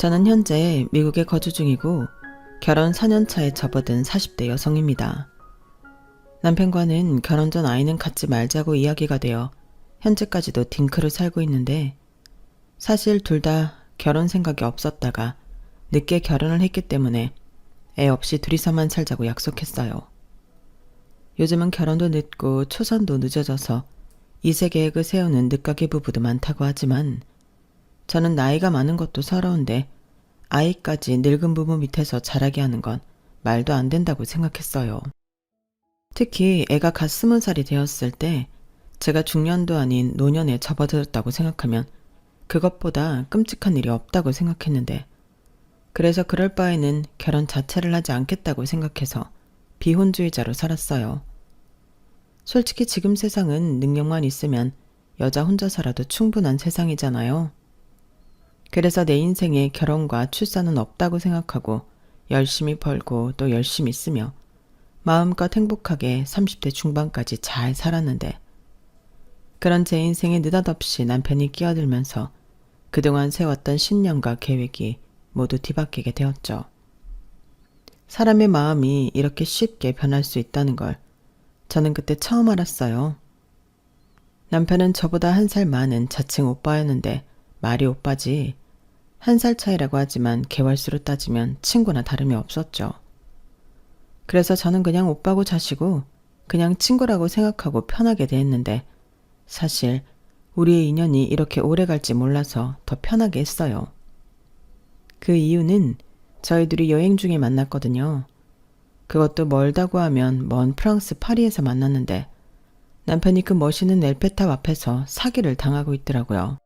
저는 현재 미국에 거주 중이고 결혼 4년 차에 접어든 40대 여성입니다. 남편과는 결혼 전 아이는 갖지 말자고 이야기가 되어 현재까지도 딩크로 살고 있는데, 사실 둘 다 결혼 생각이 없었다가 늦게 결혼을 했기 때문에 애 없이 둘이서만 살자고 약속했어요. 요즘은 결혼도 늦고 초선도 늦어져서 2세 계획을 세우는 늦가기 부부도 많다고 하지만, 저는 나이가 많은 것도 서러운데 아이까지 늙은 부부 밑에서 자라게 하는 건 말도 안 된다고 생각했어요. 특히 애가 갓 20살이 되었을 때 제가 중년도 아닌 노년에 접어들었다고 생각하면 그것보다 끔찍한 일이 없다고 생각했는데, 그래서 그럴 바에는 결혼 자체를 하지 않겠다고 생각해서 비혼주의자로 살았어요. 솔직히 지금 세상은 능력만 있으면 여자 혼자 살아도 충분한 세상이잖아요. 그래서 내 인생에 결혼과 출산은 없다고 생각하고 열심히 벌고 또 열심히 쓰며 마음껏 행복하게 30대 중반까지 잘 살았는데, 그런 제 인생에 느닷없이 남편이 끼어들면서 그동안 세웠던 신념과 계획이 모두 뒤바뀌게 되었죠. 사람의 마음이 이렇게 쉽게 변할 수 있다는 걸 저는 그때 처음 알았어요. 남편은 저보다 1살 많은 자칭 오빠였는데 말이 오빠지, 1살 차이라고 하지만 개월수로 따지면 친구나 다름이 없었죠. 그래서 저는 그냥 오빠고 자시고 그냥 친구라고 생각하고 편하게 대했는데, 사실 우리의 인연이 이렇게 오래 갈지 몰라서 더 편하게 했어요. 그 이유는 저희 둘이 여행 중에 만났거든요. 그것도 멀다고 하면 먼 프랑스 파리에서 만났는데, 남편이 그 멋있는 엘페탑 앞에서 사기를 당하고 있더라고요.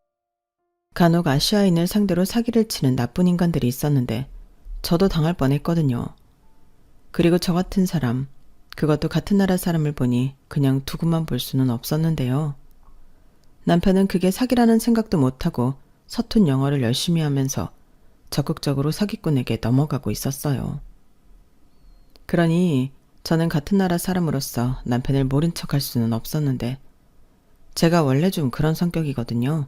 간혹 아시아인을 상대로 사기를 치는 나쁜 인간들이 있었는데 저도 당할 뻔했거든요. 그리고 저 같은 사람, 그것도 같은 나라 사람을 보니 그냥 두고만 볼 수는 없었는데요. 남편은 그게 사기라는 생각도 못하고 서툰 영어를 열심히 하면서 적극적으로 사기꾼에게 넘어가고 있었어요. 그러니 저는 같은 나라 사람으로서 남편을 모른 척할 수는 없었는데, 제가 원래 좀 그런 성격이거든요.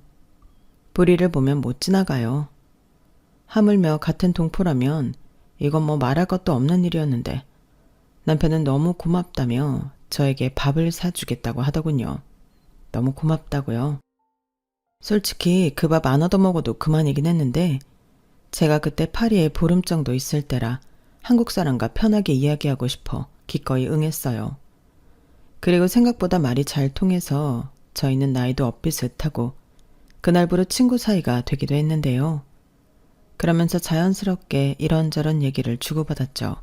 불의를 보면 못 지나가요. 하물며 같은 동포라면 이건 뭐 말할 것도 없는 일이었는데, 남편은 너무 고맙다며 저에게 밥을 사주겠다고 하더군요. 너무 고맙다고요. 솔직히 그 밥 안 얻어먹어도 그만이긴 했는데, 제가 그때 파리에 보름 정도 있을 때라 한국 사람과 편하게 이야기하고 싶어 기꺼이 응했어요. 그리고 생각보다 말이 잘 통해서 저희는 나이도 엇비슷하고 그날부로 친구 사이가 되기도 했는데요. 그러면서 자연스럽게 이런저런 얘기를 주고받았죠.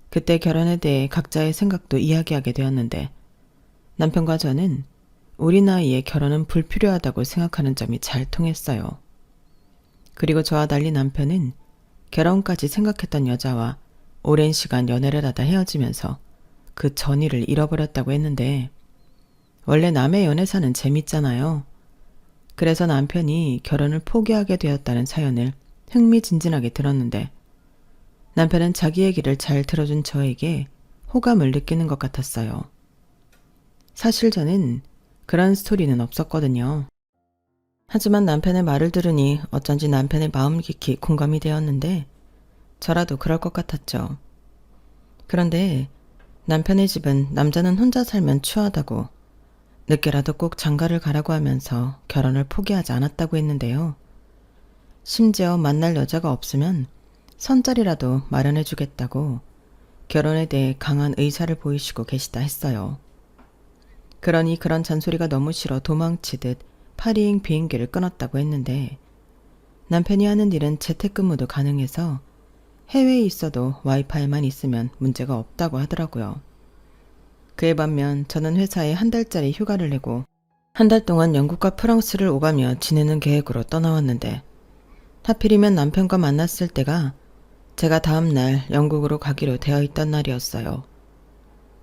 그때 결혼에 대해 각자의 생각도 이야기하게 되었는데, 남편과 저는 우리 나이에 결혼은 불필요하다고 생각하는 점이 잘 통했어요. 그리고 저와 달리 남편은 결혼까지 생각했던 여자와 오랜 시간 연애를 하다 헤어지면서 그 전의를 잃어버렸다고 했는데, 원래 남의 연애사는 재밌잖아요. 그래서 남편이 결혼을 포기하게 되었다는 사연을 흥미진진하게 들었는데, 남편은 자기 얘기를 잘 들어준 저에게 호감을 느끼는 것 같았어요. 사실 저는 그런 스토리는 없었거든요. 하지만 남편의 말을 들으니 어쩐지 남편의 마음 깊이 공감이 되었는데, 저라도 그럴 것 같았죠. 그런데 남편의 집은 남자는 혼자 살면 추하다고 늦게라도 꼭 장가를 가라고 하면서 결혼을 포기하지 않았다고 했는데요. 심지어 만날 여자가 없으면 선자리라도 마련해 주겠다고 결혼에 대해 강한 의사를 보이시고 계시다 했어요. 그러니 그런 잔소리가 너무 싫어 도망치듯 파리행 비행기를 끊었다고 했는데, 남편이 하는 일은 재택근무도 가능해서 해외에 있어도 와이파이만 있으면 문제가 없다고 하더라고요. 그에 반면 저는 회사에 1달짜리 휴가를 내고 1달 동안 영국과 프랑스를 오가며 지내는 계획으로 떠나왔는데, 하필이면 남편과 만났을 때가 제가 다음날 영국으로 가기로 되어 있던 날이었어요.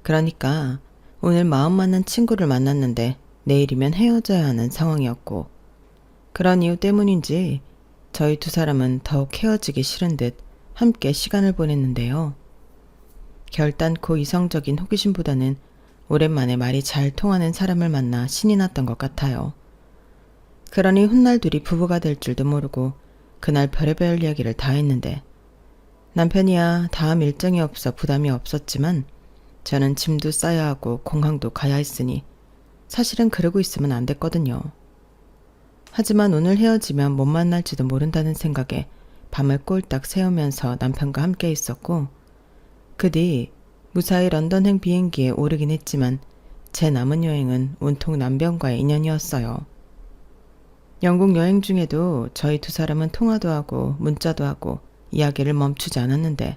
그러니까 오늘 마음 맞는 친구를 만났는데 내일이면 헤어져야 하는 상황이었고, 그런 이유 때문인지 저희 두 사람은 더욱 헤어지기 싫은 듯 함께 시간을 보냈는데요. 결단코 이성적인 호기심보다는 오랜만에 말이 잘 통하는 사람을 만나 신이 났던 것 같아요. 그러니 훗날 둘이 부부가 될 줄도 모르고 그날 별의별 이야기를 다 했는데 남편이야 다음 일정이 없어 부담이 없었지만 저는 짐도 싸야 하고 공항도 가야 했으니 사실은 그러고 있으면 안 됐거든요. 하지만 오늘 헤어지면 못 만날지도 모른다는 생각에 밤을 꼴딱 새우면서 남편과 함께 있었고 그 뒤 무사히 런던행 비행기에 오르긴 했지만 제 남은 여행은 온통 남편과의 인연이었어요. 영국 여행 중에도 저희 두 사람은 통화도 하고 문자도 하고 이야기를 멈추지 않았는데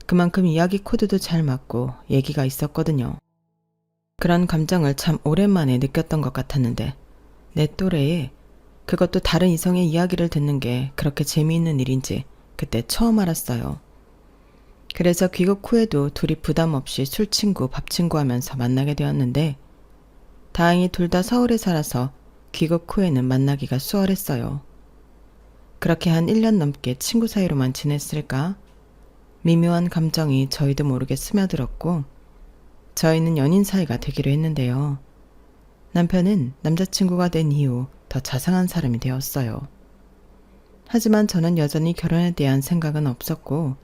그만큼 이야기 코드도 잘 맞고 얘기가 있었거든요. 그런 감정을 참 오랜만에 느꼈던 것 같았는데 내 또래에 그것도 다른 이성의 이야기를 듣는 게 그렇게 재미있는 일인지 그때 처음 알았어요. 그래서 귀국 후에도 둘이 부담 없이 술친구 밥친구 하면서 만나게 되었는데 다행히 둘 다 서울에 살아서 귀국 후에는 만나기가 수월했어요. 그렇게 한 1년 넘게 친구 사이로만 지냈을까? 미묘한 감정이 저희도 모르게 스며들었고 저희는 연인 사이가 되기로 했는데요. 남편은 남자친구가 된 이후 더 자상한 사람이 되었어요. 하지만 저는 여전히 결혼에 대한 생각은 없었고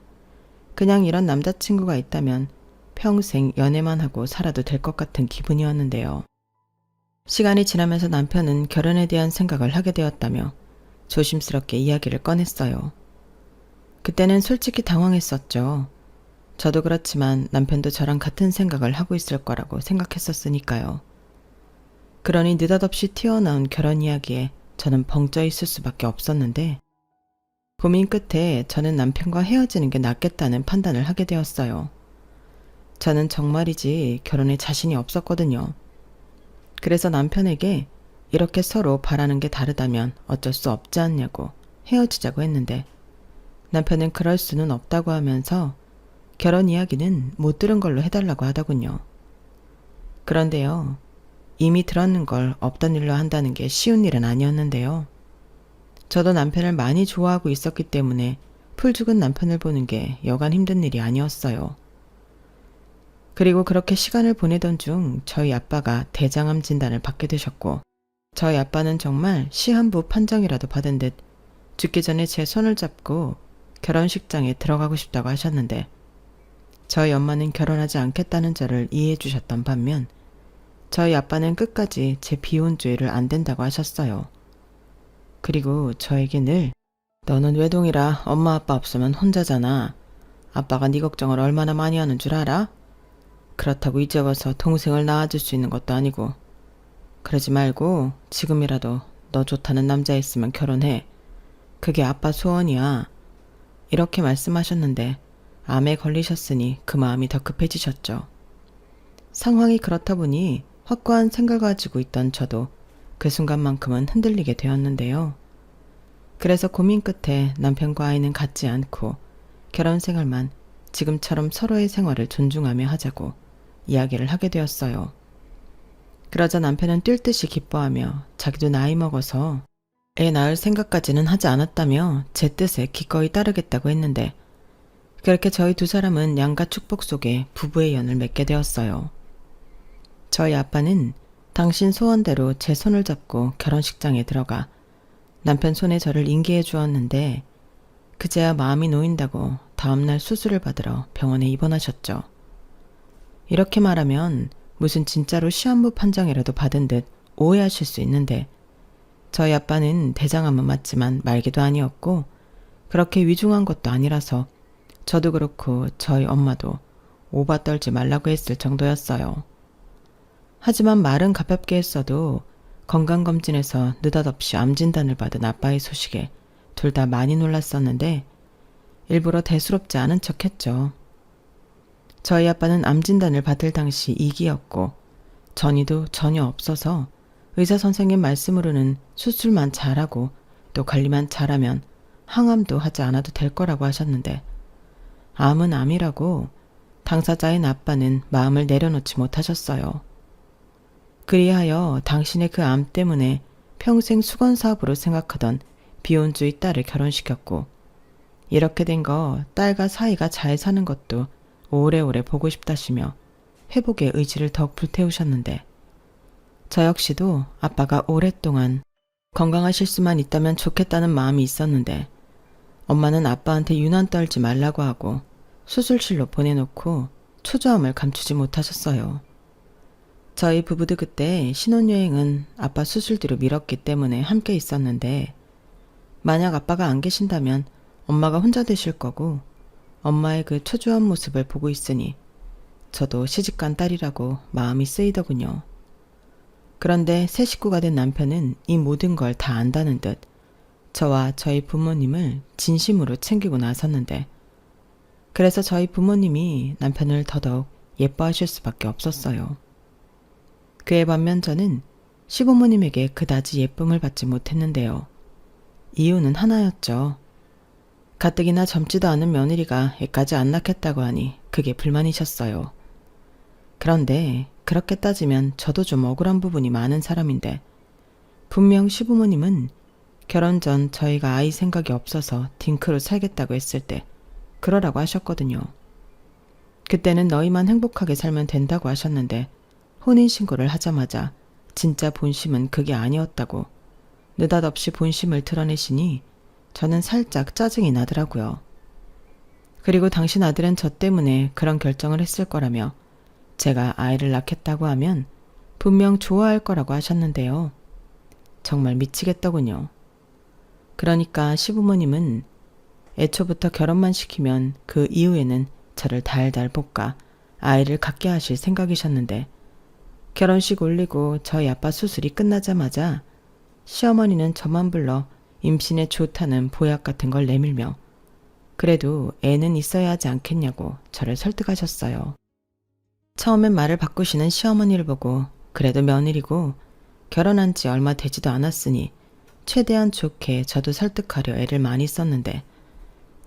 그냥 이런 남자친구가 있다면 평생 연애만 하고 살아도 될 것 같은 기분이었는데요. 시간이 지나면서 남편은 결혼에 대한 생각을 하게 되었다며 조심스럽게 이야기를 꺼냈어요. 그때는 솔직히 당황했었죠. 저도 그렇지만 남편도 저랑 같은 생각을 하고 있을 거라고 생각했었으니까요. 그러니 느닷없이 튀어나온 결혼 이야기에 저는 벙쪄 있을 수밖에 없었는데 고민 끝에 저는 남편과 헤어지는 게 낫겠다는 판단을 하게 되었어요. 저는 정말이지 결혼에 자신이 없었거든요. 그래서 남편에게 이렇게 서로 바라는 게 다르다면 어쩔 수 없지 않냐고 헤어지자고 했는데 남편은 그럴 수는 없다고 하면서 결혼 이야기는 못 들은 걸로 해달라고 하더군요. 그런데요. 이미 들었는 걸 없던 일로 한다는 게 쉬운 일은 아니었는데요. 저도 남편을 많이 좋아하고 있었기 때문에 풀 죽은 남편을 보는 게 여간 힘든 일이 아니었어요. 그리고 그렇게 시간을 보내던 중 저희 아빠가 대장암 진단을 받게 되셨고 저희 아빠는 정말 시한부 판정이라도 받은 듯 죽기 전에 제 손을 잡고 결혼식장에 들어가고 싶다고 하셨는데 저희 엄마는 결혼하지 않겠다는 저를 이해해 주셨던 반면 저희 아빠는 끝까지 제 비혼주의를 안 된다고 하셨어요. 그리고 저에게 늘 너는 외동이라 엄마 아빠 없으면 혼자잖아. 아빠가 네 걱정을 얼마나 많이 하는 줄 알아? 그렇다고 이제 와서 동생을 낳아줄 수 있는 것도 아니고 그러지 말고 지금이라도 너 좋다는 남자 있으면 결혼해. 그게 아빠 소원이야. 이렇게 말씀하셨는데 암에 걸리셨으니 그 마음이 더 급해지셨죠. 상황이 그렇다 보니 확고한 생각을 가지고 있던 저도 그 순간만큼은 흔들리게 되었는데요. 그래서 고민 끝에 남편과 아이는 갖지 않고 결혼 생활만 지금처럼 서로의 생활을 존중하며 하자고 이야기를 하게 되었어요. 그러자 남편은 뛸 듯이 기뻐하며 자기도 나이 먹어서 애 낳을 생각까지는 하지 않았다며 제 뜻에 기꺼이 따르겠다고 했는데 그렇게 저희 두 사람은 양가 축복 속에 부부의 연을 맺게 되었어요. 저희 아빠는 당신 소원대로 제 손을 잡고 결혼식장에 들어가 남편 손에 저를 인계해 주었는데 그제야 마음이 놓인다고 다음날 수술을 받으러 병원에 입원하셨죠. 이렇게 말하면 무슨 진짜로 시한부 판정이라도 받은 듯 오해하실 수 있는데 저희 아빠는 대장암은 맞지만 말기도 아니었고 그렇게 위중한 것도 아니라서 저도 그렇고 저희 엄마도 오바 떨지 말라고 했을 정도였어요. 하지만 말은 가볍게 했어도 건강검진에서 느닷없이 암 진단을 받은 아빠의 소식에 둘 다 많이 놀랐었는데 일부러 대수롭지 않은 척했죠. 저희 아빠는 암 진단을 받을 당시 이기였고 전이도 전혀 없어서 의사 선생님 말씀으로는 수술만 잘하고 또 관리만 잘하면 항암도 하지 않아도 될 거라고 하셨는데 암은 암이라고 당사자인 아빠는 마음을 내려놓지 못하셨어요. 그리하여 당신의 그 암 때문에 평생 수건사업으로 생각하던 비혼주의 딸을 결혼시켰고 이렇게 된 거 딸과 사이가 잘 사는 것도 오래오래 보고 싶다시며 회복의 의지를 더욱 불태우셨는데 저 역시도 아빠가 오랫동안 건강하실 수만 있다면 좋겠다는 마음이 있었는데 엄마는 아빠한테 유난 떨지 말라고 하고 수술실로 보내놓고 초조함을 감추지 못하셨어요. 저희 부부도 그때 신혼여행은 아빠 수술 뒤로 미뤘기 때문에 함께 있었는데 만약 아빠가 안 계신다면 엄마가 혼자 되실 거고 엄마의 그 초조한 모습을 보고 있으니 저도 시집간 딸이라고 마음이 쓰이더군요. 그런데 새 식구가 된 남편은 이 모든 걸 다 안다는 듯 저와 저희 부모님을 진심으로 챙기고 나섰는데 그래서 저희 부모님이 남편을 더더욱 예뻐하실 수밖에 없었어요. 그에 반면 저는 시부모님에게 그다지 예쁨을 받지 못했는데요. 이유는 하나였죠. 가뜩이나 젊지도 않은 며느리가 애까지 안 낳겠다고 하니 그게 불만이셨어요. 그런데 그렇게 따지면 저도 좀 억울한 부분이 많은 사람인데 분명 시부모님은 결혼 전 저희가 아이 생각이 없어서 딩크로 살겠다고 했을 때 그러라고 하셨거든요. 그때는 너희만 행복하게 살면 된다고 하셨는데 혼인신고를 하자마자 진짜 본심은 그게 아니었다고 느닷없이 본심을 드러내시니 저는 살짝 짜증이 나더라고요. 그리고 당신 아들은 저 때문에 그런 결정을 했을 거라며 제가 아이를 낳겠다고 하면 분명 좋아할 거라고 하셨는데요. 정말 미치겠더군요. 그러니까 시부모님은 애초부터 결혼만 시키면 그 이후에는 저를 달달 볶아 아이를 갖게 하실 생각이셨는데 결혼식 올리고 저희 아빠 수술이 끝나자마자 시어머니는 저만 불러 임신에 좋다는 보약 같은 걸 내밀며 그래도 애는 있어야 하지 않겠냐고 저를 설득하셨어요. 처음엔 말을 바꾸시는 시어머니를 보고 그래도 며느리고 결혼한 지 얼마 되지도 않았으니 최대한 좋게 저도 설득하려 애를 많이 썼는데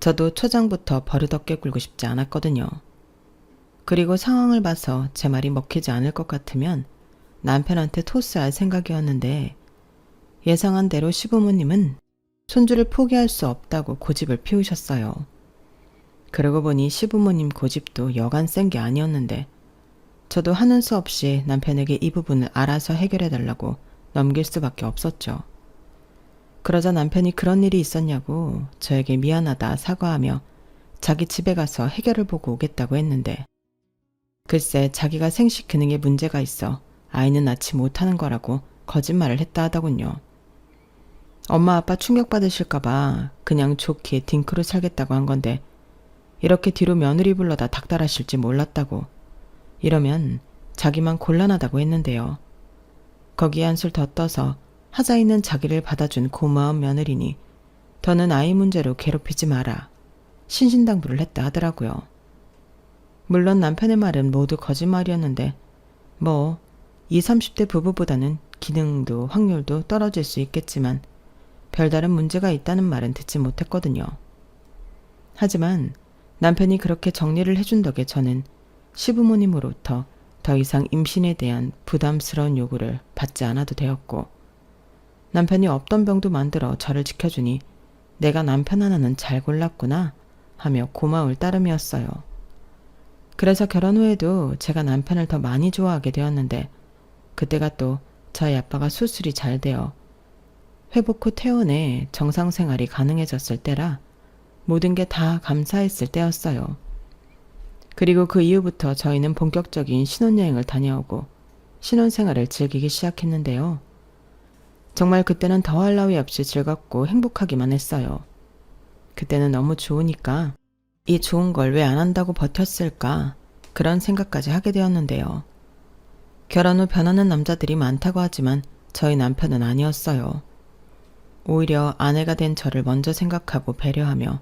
저도 초장부터 버릇없게 굴고 싶지 않았거든요. 그리고 상황을 봐서 제 말이 먹히지 않을 것 같으면 남편한테 토스할 생각이었는데 예상한 대로 시부모님은 손주를 포기할 수 없다고 고집을 피우셨어요. 그러고 보니 시부모님 고집도 여간 센 게 아니었는데 저도 하는 수 없이 남편에게 이 부분을 알아서 해결해달라고 넘길 수밖에 없었죠. 그러자 남편이 그런 일이 있었냐고 저에게 미안하다 사과하며 자기 집에 가서 해결을 보고 오겠다고 했는데 글쎄 자기가 생식 기능에 문제가 있어 아이는 낳지 못하는 거라고 거짓말을 했다 하더군요. 엄마 아빠 충격받으실까봐 그냥 좋게 딩크로 살겠다고 한 건데 이렇게 뒤로 며느리 불러다 닥달하실지 몰랐다고 이러면 자기만 곤란하다고 했는데요. 거기에 한술 더 떠서 하자 있는 자기를 받아준 고마운 며느리니 더는 아이 문제로 괴롭히지 마라 신신당부를 했다 하더라고요. 물론 남편의 말은 모두 거짓말이었는데 뭐 20, 30대 부부보다는 기능도 확률도 떨어질 수 있겠지만 별다른 문제가 있다는 말은 듣지 못했거든요. 하지만 남편이 그렇게 정리를 해준 덕에 저는 시부모님으로부터 더 이상 임신에 대한 부담스러운 요구를 받지 않아도 되었고 남편이 없던 병도 만들어 저를 지켜주니 내가 남편 하나는 잘 골랐구나 하며 고마울 따름이었어요. 그래서 결혼 후에도 제가 남편을 더 많이 좋아하게 되었는데 그때가 또 저희 아빠가 수술이 잘 되어 회복 후 퇴원해 정상 생활이 가능해졌을 때라 모든 게 다 감사했을 때였어요. 그리고 그 이후부터 저희는 본격적인 신혼여행을 다녀오고 신혼생활을 즐기기 시작했는데요. 정말 그때는 더할 나위 없이 즐겁고 행복하기만 했어요. 그때는 너무 좋으니까 이 좋은 걸 왜 안 한다고 버텼을까 그런 생각까지 하게 되었는데요. 결혼 후 변하는 남자들이 많다고 하지만 저희 남편은 아니었어요. 오히려 아내가 된 저를 먼저 생각하고 배려하며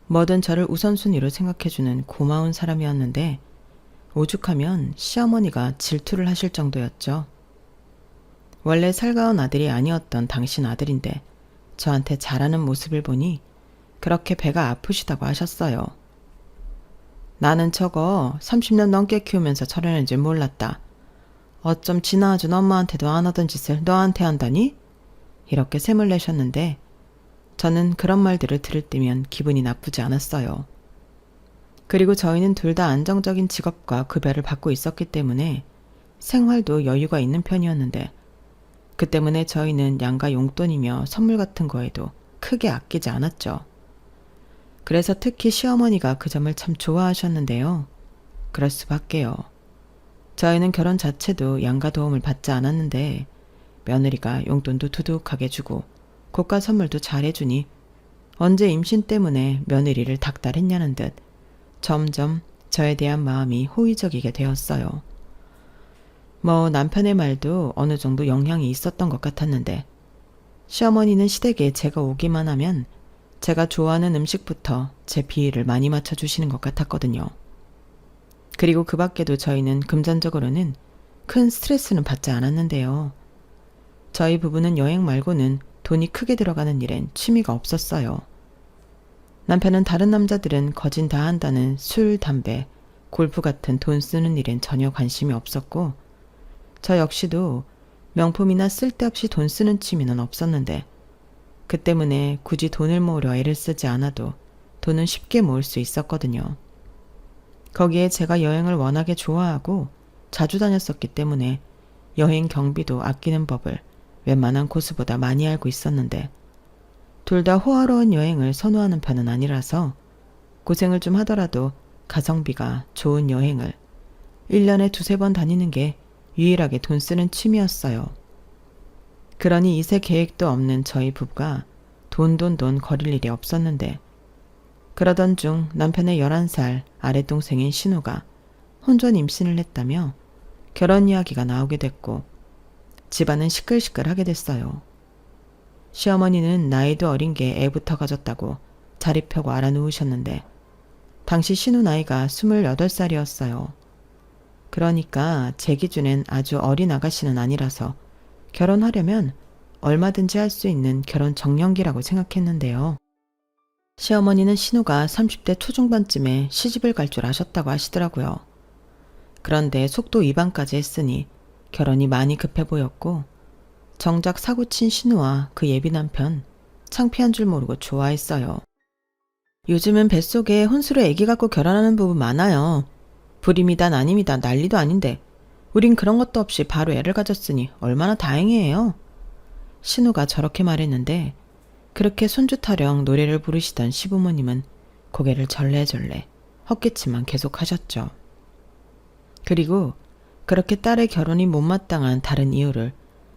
뭐든 저를 우선순위로 생각해주는 고마운 사람이었는데 오죽하면 시어머니가 질투를 하실 정도였죠. 원래 살가운 아들이 아니었던 당신 아들인데 저한테 잘하는 모습을 보니 그렇게 배가 아프시다고 하셨어요. 나는 저거 30년 넘게 키우면서 저러는 줄 몰랐다. 어쩜 지 낳아준 엄마한테도 안 하던 짓을 너한테 한다니? 이렇게 샘을 내셨는데 저는 그런 말들을 들을 때면 기분이 나쁘지 않았어요. 그리고 저희는 둘 다 안정적인 직업과 급여를 받고 있었기 때문에 생활도 여유가 있는 편이었는데 그 때문에 저희는 양가 용돈이며 선물 같은 거에도 크게 아끼지 않았죠. 그래서 특히 시어머니가 그 점을 참 좋아하셨는데요. 그럴 수밖에요. 저희는 결혼 자체도 양가 도움을 받지 않았는데 며느리가 용돈도 두둑하게 주고 고가 선물도 잘해주니 언제 임신 때문에 며느리를 닥달했냐는 듯 점점 저에 대한 마음이 호의적이게 되었어요. 뭐 남편의 말도 어느 정도 영향이 있었던 것 같았는데 시어머니는 시댁에 제가 오기만 하면 제가 좋아하는 음식부터 제 비위를 많이 맞춰주시는 것 같았거든요. 그리고 그 밖에도 저희는 금전적으로는 큰 스트레스는 받지 않았는데요. 저희 부부는 여행 말고는 돈이 크게 들어가는 일엔 취미가 없었어요. 남편은 다른 남자들은 거진 다 한다는 술, 담배, 골프 같은 돈 쓰는 일엔 전혀 관심이 없었고 저 역시도 명품이나 쓸데없이 돈 쓰는 취미는 없었는데 그 때문에 굳이 돈을 모으려 애를 쓰지 않아도 돈은 쉽게 모을 수 있었거든요. 거기에 제가 여행을 워낙에 좋아하고 자주 다녔었기 때문에 여행 경비도 아끼는 법을 웬만한 고수보다 많이 알고 있었는데 둘 다 호화로운 여행을 선호하는 편은 아니라서 고생을 좀 하더라도 가성비가 좋은 여행을 1년에 2-3번 다니는 게 유일하게 돈 쓰는 취미였어요. 그러니 이세 계획도 없는 저희 부부가 돈 거릴 일이 없었는데 그러던 중 남편의 11살 아랫동생인 신우가 혼전 임신을 했다며 결혼 이야기가 나오게 됐고 집안은 시끌시끌하게 됐어요. 시어머니는 나이도 어린 게 애부터 가졌다고 자리 펴고 알아누우셨는데 당시 신우 나이가 28살이었어요. 그러니까 제 기준엔 아주 어린 아가씨는 아니라서 결혼하려면 얼마든지 할 수 있는 결혼 정년기라고 생각했는데요. 시어머니는 신우가 30대 초중반쯤에 시집을 갈 줄 아셨다고 하시더라고요. 그런데 속도 위반까지 했으니 결혼이 많이 급해 보였고 정작 사고친 신우와 그 예비 남편 창피한 줄 모르고 좋아했어요. 요즘은 뱃속에 혼수로 아기 갖고 결혼하는 부부 많아요. 불임이다 난임이다 난리도 아닌데 우린 그런 것도 없이 바로 애를 가졌으니 얼마나 다행이에요. 신우가 저렇게 말했는데 그렇게 손주 타령 노래를 부르시던 시부모님은 고개를 절레절레 헛기침만 계속하셨죠. 그리고 그렇게 딸의 결혼이 못마땅한 다른 이유를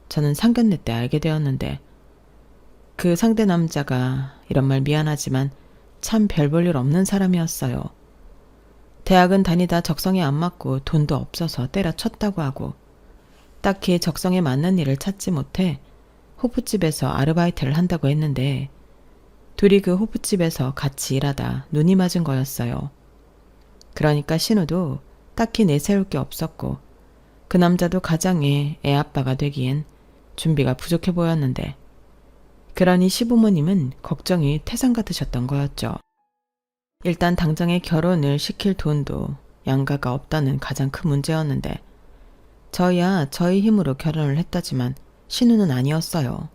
저는 상견례 때 알게 되었는데 그 상대 남자가 이런 말 미안하지만 참 별 볼 일 없는 사람이었어요. 대학은 다니다 적성에 안 맞고 돈도 없어서 때려쳤다고 하고 딱히 적성에 맞는 일을 찾지 못해 호프집에서 아르바이트를 한다고 했는데 둘이 그 호프집에서 같이 일하다 눈이 맞은 거였어요. 그러니까 신우도 딱히 내세울 게 없었고 그 남자도 가장의 애아빠가 되기엔 준비가 부족해 보였는데 그러니 시부모님은 걱정이 태산 같으셨던 거였죠. 일단 당장에 결혼을 시킬 돈도 양가가 없다는 가장 큰 문제였는데 저희야 저희 힘으로 결혼을 했다지만 신우는 아니었어요.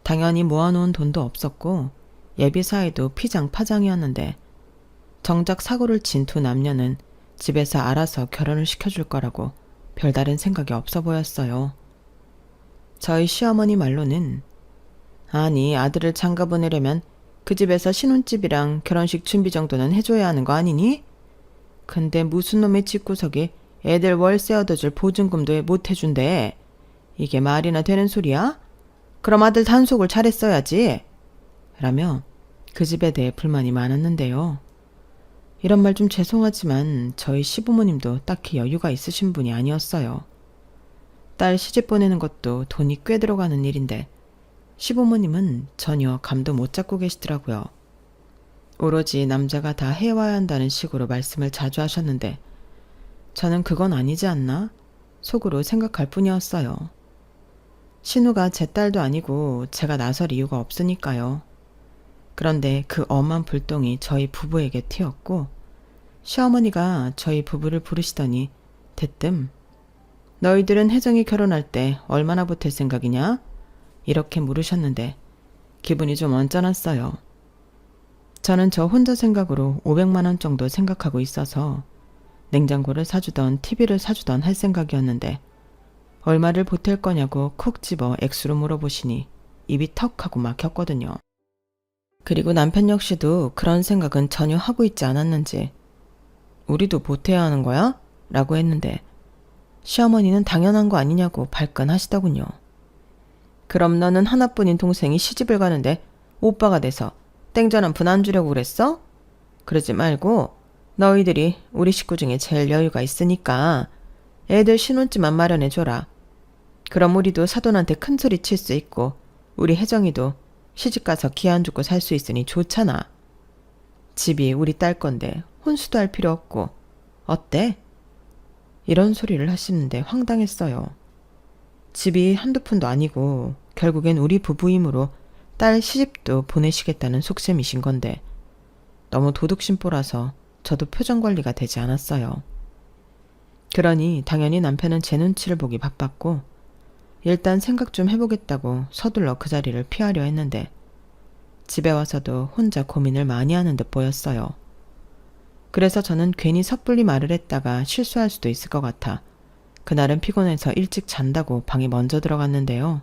당연히 모아놓은 돈도 없었고 예비 사이도 피장파장이었는데 정작 사고를 친 두 남녀는 집에서 알아서 결혼을 시켜줄 거라고 별다른 생각이 없어 보였어요. 저희 시어머니 말로는 아니 아들을 장가 보내려면 그 집에서 신혼집이랑 결혼식 준비 정도는 해줘야 하는 거 아니니? 근데 무슨 놈의 집구석이 애들 월세 얻어줄 보증금도 못 해준대. 이게 말이나 되는 소리야? 그럼 아들 단속을 잘했어야지. 라며 그 집에 대해 불만이 많았는데요. 이런 말 좀 죄송하지만 저희 시부모님도 딱히 여유가 있으신 분이 아니었어요. 딸 시집 보내는 것도 돈이 꽤 들어가는 일인데 시부모님은 전혀 감도 못 잡고 계시더라고요. 오로지 남자가 다 해와야 한다는 식으로 말씀을 자주 하셨는데 저는 그건 아니지 않나? 속으로 생각할 뿐이었어요. 신우가 제 딸도 아니고 제가 나설 이유가 없으니까요. 그런데 그 엄한 불똥이 저희 부부에게 튀었고 시어머니가 저희 부부를 부르시더니 대뜸 너희들은 혜정이 결혼할 때 얼마나 보탤 생각이냐? 이렇게 물으셨는데 기분이 좀 언짢았어요. 저는 저 혼자 생각으로 500만 원 정도 생각하고 있어서 냉장고를 사주던 TV를 사주던 할 생각이었는데 얼마를 보탤 거냐고 콕 집어 액수로 물어보시니 입이 턱 하고 막혔거든요. 그리고 남편 역시도 그런 생각은 전혀 하고 있지 않았는지 우리도 보태야 하는 거야? 라고 했는데 시어머니는 당연한 거 아니냐고 발끈하시더군요. 그럼 너는 하나뿐인 동생이 시집을 가는데 오빠가 돼서 땡전 한 푼 안 주려고 그랬어? 그러지 말고 너희들이 우리 식구 중에 제일 여유가 있으니까 애들 신혼집만 마련해줘라. 그럼 우리도 사돈한테 큰 소리 칠 수 있고 우리 혜정이도 시집가서 기 안 죽고 살 수 있으니 좋잖아. 집이 우리 딸 건데 혼수도 할 필요 없고 어때? 이런 소리를 하시는데 황당했어요. 집이 한두 푼도 아니고 결국엔 우리 부부이므로 딸 시집도 보내시겠다는 속셈이신 건데 너무 도둑심보라서 저도 표정 관리가 되지 않았어요. 그러니 당연히 남편은 제 눈치를 보기 바빴고 일단 생각 좀 해보겠다고 서둘러 그 자리를 피하려 했는데 집에 와서도 혼자 고민을 많이 하는 듯 보였어요. 그래서 저는 괜히 섣불리 말을 했다가 실수할 수도 있을 것 같아 그날은 피곤해서 일찍 잔다고 방에 먼저 들어갔는데요.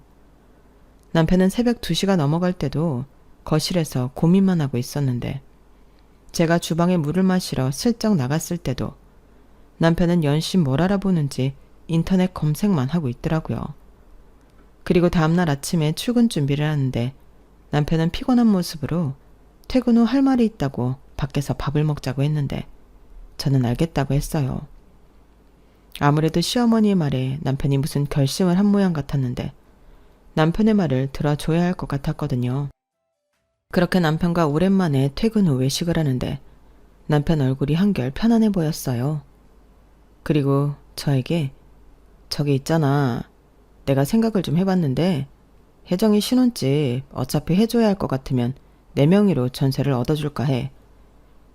남편은 새벽 2시가 넘어갈 때도 거실에서 고민만 하고 있었는데 제가 주방에 물을 마시러 슬쩍 나갔을 때도 남편은 연신 뭘 알아보는지 인터넷 검색만 하고 있더라고요. 그리고 다음날 아침에 출근 준비를 하는데 남편은 피곤한 모습으로 퇴근 후 할 말이 있다고 밖에서 밥을 먹자고 했는데 저는 알겠다고 했어요. 아무래도 시어머니의 말에 남편이 무슨 결심을 한 모양 같았는데 남편의 말을 들어줘야 할 것 같았거든요. 그렇게 남편과 오랜만에 퇴근 후 외식을 하는데 남편 얼굴이 한결 편안해 보였어요. 그리고 저에게 저기 있잖아. 내가 생각을 좀 해봤는데 혜정이 신혼집 어차피 해줘야 할 것 같으면 내 명의로 전세를 얻어줄까 해.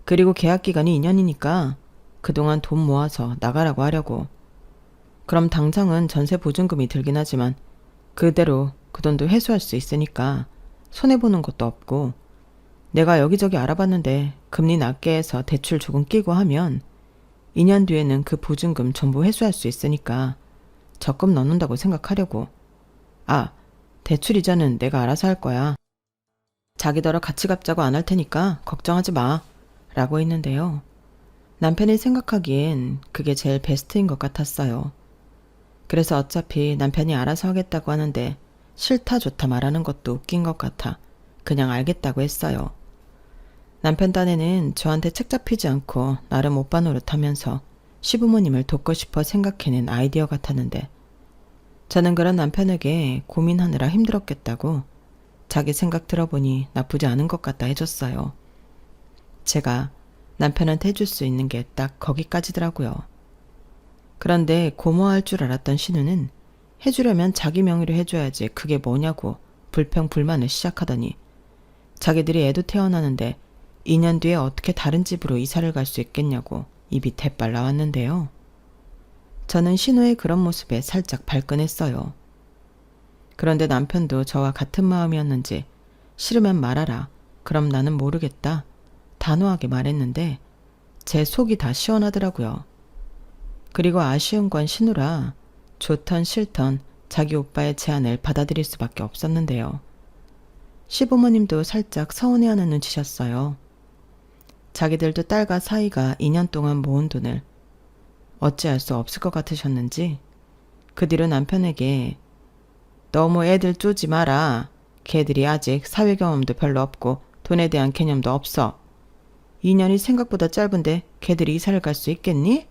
그리고 계약 기간이 2년이니까 그동안 돈 모아서 나가라고 하려고. 그럼 당장은 전세 보증금이 들긴 하지만 그대로 그 돈도 회수할 수 있으니까 손해보는 것도 없고 내가 여기저기 알아봤는데 금리 낮게 해서 대출 조금 끼고 하면 2년 뒤에는 그 보증금 전부 회수할 수 있으니까 적금 넣는다고 생각하려고. 아, 대출 이자는 내가 알아서 할 거야. 자기더러 같이 갚자고 안 할 테니까 걱정하지 마. 라고 했는데요. 남편이 생각하기엔 그게 제일 베스트인 것 같았어요. 그래서 어차피 남편이 알아서 하겠다고 하는데 싫다 좋다 말하는 것도 웃긴 것 같아 그냥 알겠다고 했어요. 남편 딴에는 저한테 책 잡히지 않고 나름 오빠 노릇하면서 시부모님을 돕고 싶어 생각해낸 아이디어 같았는데 저는 그런 남편에게 고민하느라 힘들었겠다고 자기 생각 들어보니 나쁘지 않은 것 같다 해줬어요. 제가 남편한테 해줄 수 있는 게 딱 거기까지더라고요. 그런데 고마워할 줄 알았던 신우는 해주려면 자기 명의로 해줘야지 그게 뭐냐고 불평불만을 시작하더니 자기들이 애도 태어나는데 2년 뒤에 어떻게 다른 집으로 이사를 갈 수 있겠냐고 입이 대빨 나왔는데요. 저는 신우의 그런 모습에 살짝 발끈했어요. 그런데 남편도 저와 같은 마음이었는지 싫으면 말하라. 그럼 나는 모르겠다. 단호하게 말했는데 제 속이 다 시원하더라고요. 그리고 아쉬운 건 신우라 좋던 싫던 자기 오빠의 제안을 받아들일 수밖에 없었는데요. 시부모님도 살짝 서운해하는 눈치셨어요. 자기들도 딸과 사이가 2년 동안 모은 돈을 어찌할 수 없을 것 같으셨는지 그 뒤로 남편에게 너무 애들 쪼지 마라. 걔들이 아직 사회 경험도 별로 없고 돈에 대한 개념도 없어. 2년이 생각보다 짧은데 걔들이 이사를 갈 수 있겠니?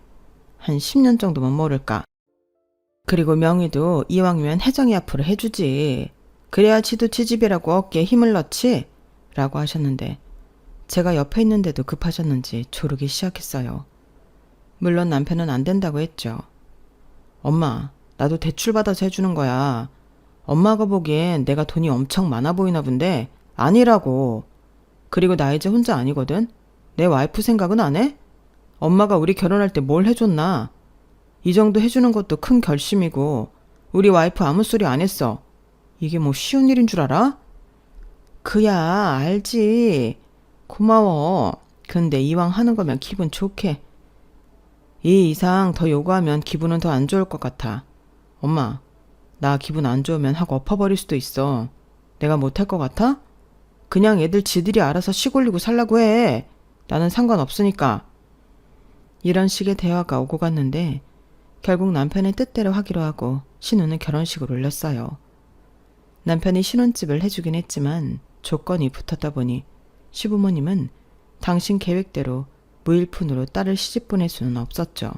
한 10년 정도만 모를까. 그리고 명의도 이왕이면 혜정이 앞으로 해주지. 그래야 지도 지집이라고 어깨에 힘을 넣지? 라고 하셨는데 제가 옆에 있는데도 급하셨는지 조르기 시작했어요. 물론 남편은 안 된다고 했죠. 엄마, 나도 대출 받아서 해주는 거야. 엄마가 보기엔 내가 돈이 엄청 많아 보이나 본데 아니라고. 그리고 나 이제 혼자 아니거든. 내 와이프 생각은 안 해? 엄마가 우리 결혼할 때 뭘 해줬나? 이 정도 해주는 것도 큰 결심이고 우리 와이프 아무 소리 안 했어. 이게 뭐 쉬운 일인 줄 알아? 그야 알지. 고마워. 근데 이왕 하는 거면 기분 좋게. 이 이상 더 요구하면 기분은 더 안 좋을 것 같아. 엄마, 나 기분 안 좋으면 하고 엎어버릴 수도 있어. 내가 못할 것 같아? 그냥 애들 지들이 알아서 시골리고 살라고 해. 나는 상관없으니까. 이런 식의 대화가 오고 갔는데 결국 남편의 뜻대로 하기로 하고 신우는 결혼식을 올렸어요. 남편이 신혼집을 해주긴 했지만 조건이 붙었다 보니 시부모님은 당신 계획대로 무일푼으로 딸을 시집 보낼 수는 없었죠.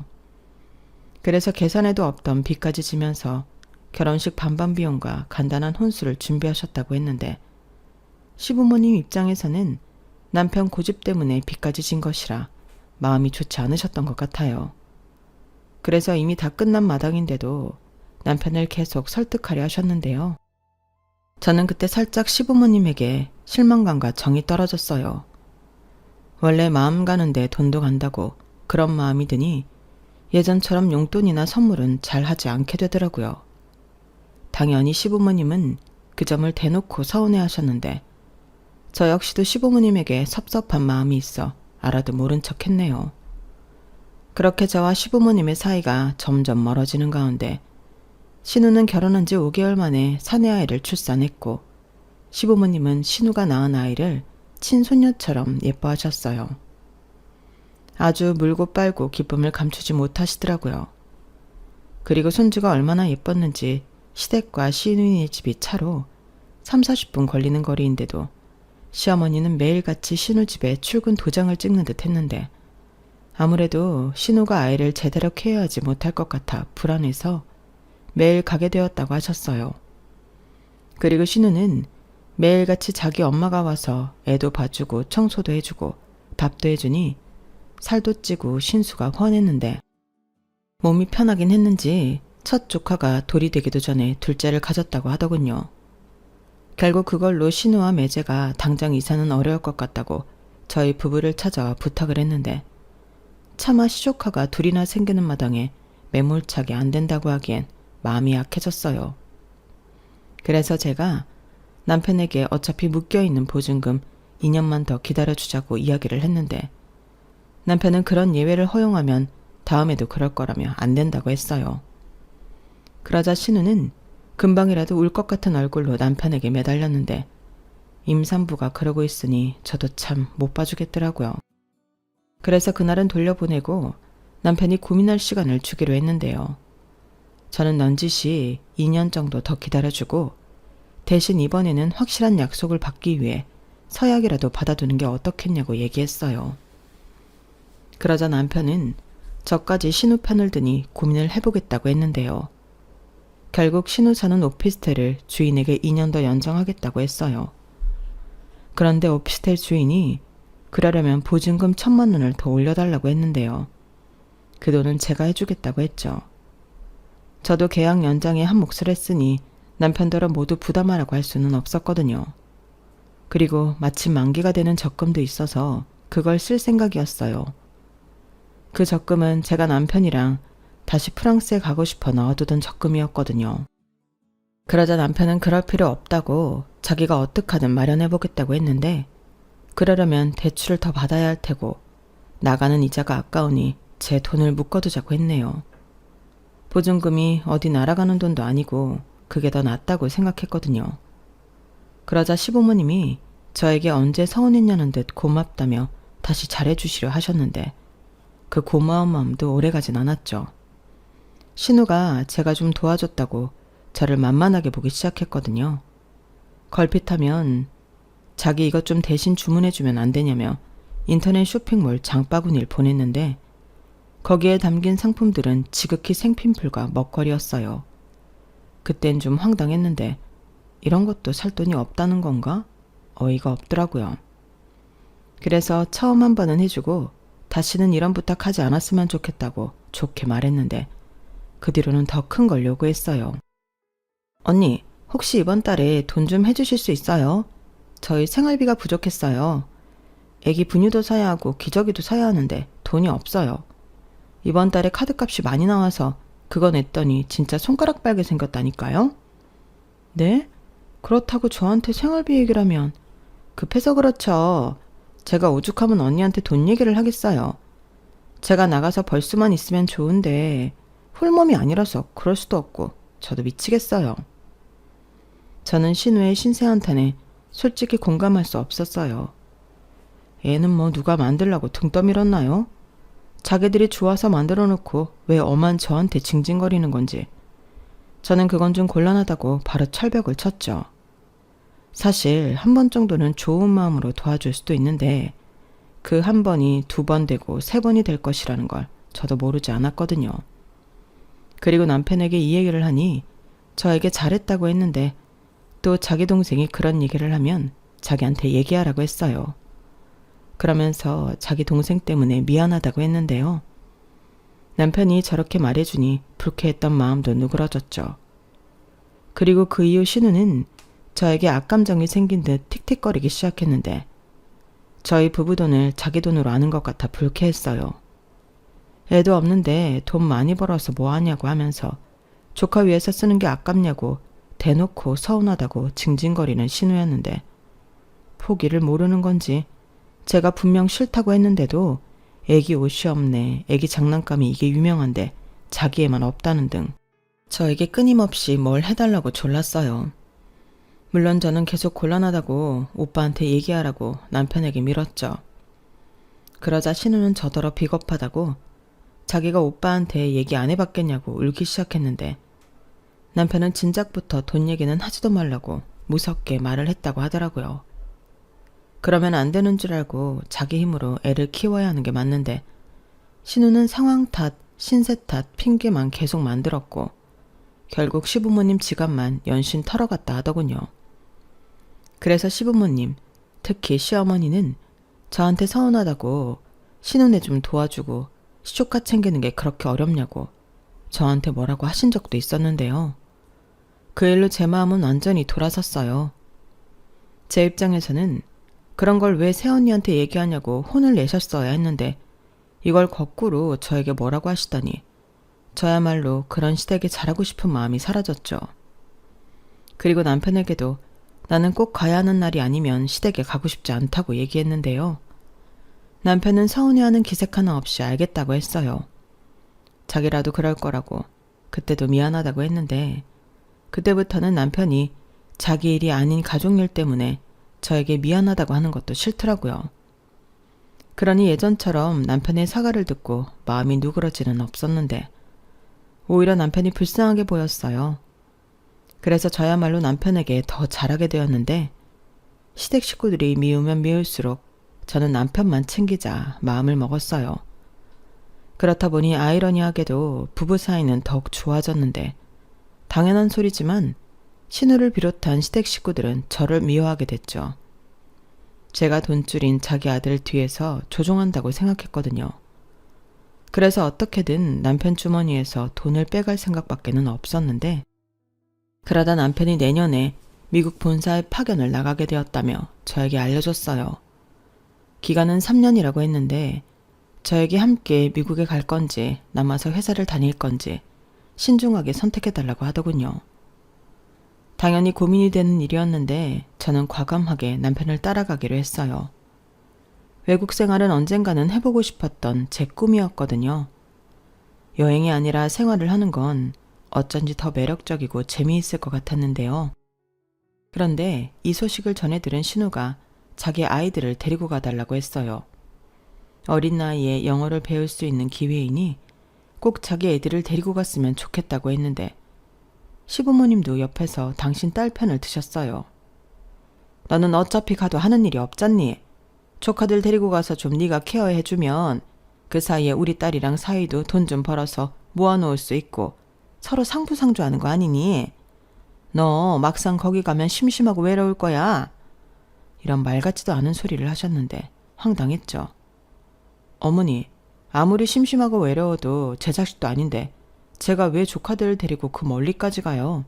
그래서 계산에도 없던 빚까지 지면서 결혼식 반반 비용과 간단한 혼수를 준비하셨다고 했는데 시부모님 입장에서는 남편 고집 때문에 빚까지 진 것이라 마음이 좋지 않으셨던 것 같아요. 그래서 이미 다 끝난 마당인데도 남편을 계속 설득하려 하셨는데요. 저는 그때 살짝 시부모님에게 실망감과 정이 떨어졌어요. 원래 마음 가는데 돈도 간다고 그런 마음이 드니 예전처럼 용돈이나 선물은 잘 하지 않게 되더라고요. 당연히 시부모님은 그 점을 대놓고 서운해 하셨는데 저 역시도 시부모님에게 섭섭한 마음이 있어 알아도 모른 척 했네요. 그렇게 저와 시부모님의 사이가 점점 멀어지는 가운데 신우는 결혼한 지 5개월 만에 사내아이를 출산했고 시부모님은 신우가 낳은 아이를 친손녀처럼 예뻐하셨어요. 아주 물고 빨고 기쁨을 감추지 못하시더라고요. 그리고 손주가 얼마나 예뻤는지 시댁과 시누이네 집이 차로 30-40분 걸리는 거리인데도 시어머니는 매일같이 신우 집에 출근 도장을 찍는 듯 했는데 아무래도 신우가 아이를 제대로 케어하지 못할 것 같아 불안해서 매일 가게 되었다고 하셨어요. 그리고 신우는 매일같이 자기 엄마가 와서 애도 봐주고 청소도 해주고 밥도 해주니 살도 찌고 신수가 훤했는데 몸이 편하긴 했는지 첫 조카가 돌이 되기도 전에 둘째를 가졌다고 하더군요. 결국 그걸로 신우와 매제가 당장 이사는 어려울 것 같다고 저희 부부를 찾아와 부탁을 했는데 차마 시조카가 둘이나 생기는 마당에 매몰차게 안 된다고 하기엔 마음이 약해졌어요. 그래서 제가 남편에게 어차피 묶여있는 보증금 2년만 더 기다려주자고 이야기를 했는데 남편은 그런 예외를 허용하면 다음에도 그럴 거라며 안 된다고 했어요. 그러자 신우는 금방이라도 울 것 같은 얼굴로 남편에게 매달렸는데 임산부가 그러고 있으니 저도 참 못 봐주겠더라고요. 그래서 그날은 돌려보내고 남편이 고민할 시간을 주기로 했는데요. 저는 넌지시 2년 정도 더 기다려주고 대신 이번에는 확실한 약속을 받기 위해 서약이라도 받아두는 게 어떻겠냐고 얘기했어요. 그러자 남편은 저까지 신우 편을 드니 고민을 해보겠다고 했는데요. 결국 신우 사는 오피스텔을 주인에게 2년 더 연장하겠다고 했어요. 그런데 오피스텔 주인이 그러려면 보증금 1,000만 원을 더 올려달라고 했는데요. 그 돈은 제가 해주겠다고 했죠. 저도 계약 연장에 한 몫을 했으니 남편더러 모두 부담하라고 할 수는 없었거든요. 그리고 마침 만기가 되는 적금도 있어서 그걸 쓸 생각이었어요. 그 적금은 제가 남편이랑 다시 프랑스에 가고 싶어 넣어두던 적금이었거든요. 그러자 남편은 그럴 필요 없다고 자기가 어떡하든 마련해보겠다고 했는데 그러려면 대출을 더 받아야 할 테고 나가는 이자가 아까우니 제 돈을 묶어두자고 했네요. 보증금이 어디 날아가는 돈도 아니고 그게 더 낫다고 생각했거든요. 그러자 시부모님이 저에게 언제 서운했냐는 듯 고맙다며 다시 잘해주시려 하셨는데 그 고마운 마음도 오래가진 않았죠. 신우가 제가 좀 도와줬다고 저를 만만하게 보기 시작했거든요. 걸핏하면 자기 이것 좀 대신 주문해주면 안 되냐며 인터넷 쇼핑몰 장바구니를 보냈는데 거기에 담긴 상품들은 지극히 생필품과 먹거리였어요. 그땐 좀 황당했는데 이런 것도 살 돈이 없다는 건가? 어이가 없더라고요. 그래서 처음 한 번은 해주고 다시는 이런 부탁하지 않았으면 좋겠다고 좋게 말했는데 그 뒤로는 더 큰 걸 요구했어요. 언니, 혹시 이번 달에 돈 좀 해주실 수 있어요? 저희 생활비가 부족했어요. 애기 분유도 사야 하고 기저귀도 사야 하는데 돈이 없어요. 이번 달에 카드값이 많이 나와서 그거 냈더니 진짜 손가락 빨게 생겼다니까요? 네? 그렇다고 저한테 생활비 얘기라면 급해서 그렇죠. 제가 오죽하면 언니한테 돈 얘기를 하겠어요. 제가 나가서 벌 수만 있으면 좋은데 홀몸이 아니라서 그럴 수도 없고 저도 미치겠어요. 저는 신우의 신세한탄에 솔직히 공감할 수 없었어요. 애는 뭐 누가 만들라고 등 떠밀었나요? 자기들이 좋아서 만들어 놓고 왜 엄한 저한테 징징거리는 건지. 저는 그건 좀 곤란하다고 바로 철벽을 쳤죠. 사실 한 번 정도는 좋은 마음으로 도와줄 수도 있는데 그 한 번이 2번 되고 3번이 될 것이라는 걸 저도 모르지 않았거든요. 그리고 남편에게 이 얘기를 하니 저에게 잘했다고 했는데 또 자기 동생이 그런 얘기를 하면 자기한테 얘기하라고 했어요. 그러면서 자기 동생 때문에 미안하다고 했는데요. 남편이 저렇게 말해주니 불쾌했던 마음도 누그러졌죠. 그리고 그 이후 신우는 저에게 악감정이 생긴 듯 틱틱거리기 시작했는데 저희 부부 돈을 자기 돈으로 아는 것 같아 불쾌했어요. 애도 없는데 돈 많이 벌어서 뭐 하냐고 하면서 조카 위해서 쓰는 게 아깝냐고 대놓고 서운하다고 징징거리는 신우였는데 포기를 모르는 건지 제가 분명 싫다고 했는데도 애기 옷이 없네, 애기 장난감이 이게 유명한데 자기애만 없다는 등 저에게 끊임없이 뭘 해달라고 졸랐어요. 물론 저는 계속 곤란하다고 오빠한테 얘기하라고 남편에게 밀었죠. 그러자 신우는 저더러 비겁하다고 자기가 오빠한테 얘기 안 해봤겠냐고 울기 시작했는데 남편은 진작부터 돈 얘기는 하지도 말라고 무섭게 말을 했다고 하더라고요. 그러면 안 되는 줄 알고 자기 힘으로 애를 키워야 하는 게 맞는데 신우는 상황 탓, 신세 탓, 핑계만 계속 만들었고 결국 시부모님 지갑만 연신 털어갔다 하더군요. 그래서 시부모님, 특히 시어머니는 저한테 서운하다고 신우네 좀 도와주고 시조카 챙기는 게 그렇게 어렵냐고 저한테 뭐라고 하신 적도 있었는데요. 그 일로 제 마음은 완전히 돌아섰어요. 제 입장에서는 그런 걸 왜 새언니한테 얘기하냐고 혼을 내셨어야 했는데 이걸 거꾸로 저에게 뭐라고 하시다니 저야말로 그런 시댁에 잘하고 싶은 마음이 사라졌죠. 그리고 남편에게도 나는 꼭 가야 하는 날이 아니면 시댁에 가고 싶지 않다고 얘기했는데요. 남편은 서운해하는 기색 하나 없이 알겠다고 했어요. 자기라도 그럴 거라고 그때도 미안하다고 했는데 그때부터는 남편이 자기 일이 아닌 가족 일 때문에 저에게 미안하다고 하는 것도 싫더라고요. 그러니 예전처럼 남편의 사과를 듣고 마음이 누그러지는 없었는데 오히려 남편이 불쌍하게 보였어요. 그래서 저야말로 남편에게 더 잘하게 되었는데 시댁 식구들이 미우면 미울수록 저는 남편만 챙기자 마음을 먹었어요. 그렇다 보니 아이러니하게도 부부 사이는 더욱 좋아졌는데 당연한 소리지만 신우를 비롯한 시댁 식구들은 저를 미워하게 됐죠. 제가 돈줄인 자기 아들 뒤에서 조종한다고 생각했거든요. 그래서 어떻게든 남편 주머니에서 돈을 빼갈 생각밖에는 없었는데 그러다 남편이 내년에 미국 본사에 파견을 나가게 되었다며 저에게 알려줬어요. 기간은 3년이라고 했는데 저에게 함께 미국에 갈 건지 남아서 회사를 다닐 건지 신중하게 선택해달라고 하더군요. 당연히 고민이 되는 일이었는데 저는 과감하게 남편을 따라가기로 했어요. 외국 생활은 언젠가는 해보고 싶었던 제 꿈이었거든요. 여행이 아니라 생활을 하는 건 어쩐지 더 매력적이고 재미있을 것 같았는데요. 그런데 이 소식을 전해 들은 신우가 자기 아이들을 데리고 가달라고 했어요. 어린 나이에 영어를 배울 수 있는 기회이니 꼭 자기 애들을 데리고 갔으면 좋겠다고 했는데 시부모님도 옆에서 당신 딸 편을 드셨어요. 너는 어차피 가도 하는 일이 없잖니. 조카들 데리고 가서 좀 네가 케어해주면 그 사이에 우리 딸이랑 사이도 돈 좀 벌어서 모아놓을 수 있고 서로 상부상조하는 거 아니니? 너 막상 거기 가면 심심하고 외로울 거야. 이런 말 같지도 않은 소리를 하셨는데 황당했죠. 어머니, 아무리 심심하고 외로워도 제 자식도 아닌데 제가 왜 조카들을 데리고 그 멀리까지 가요?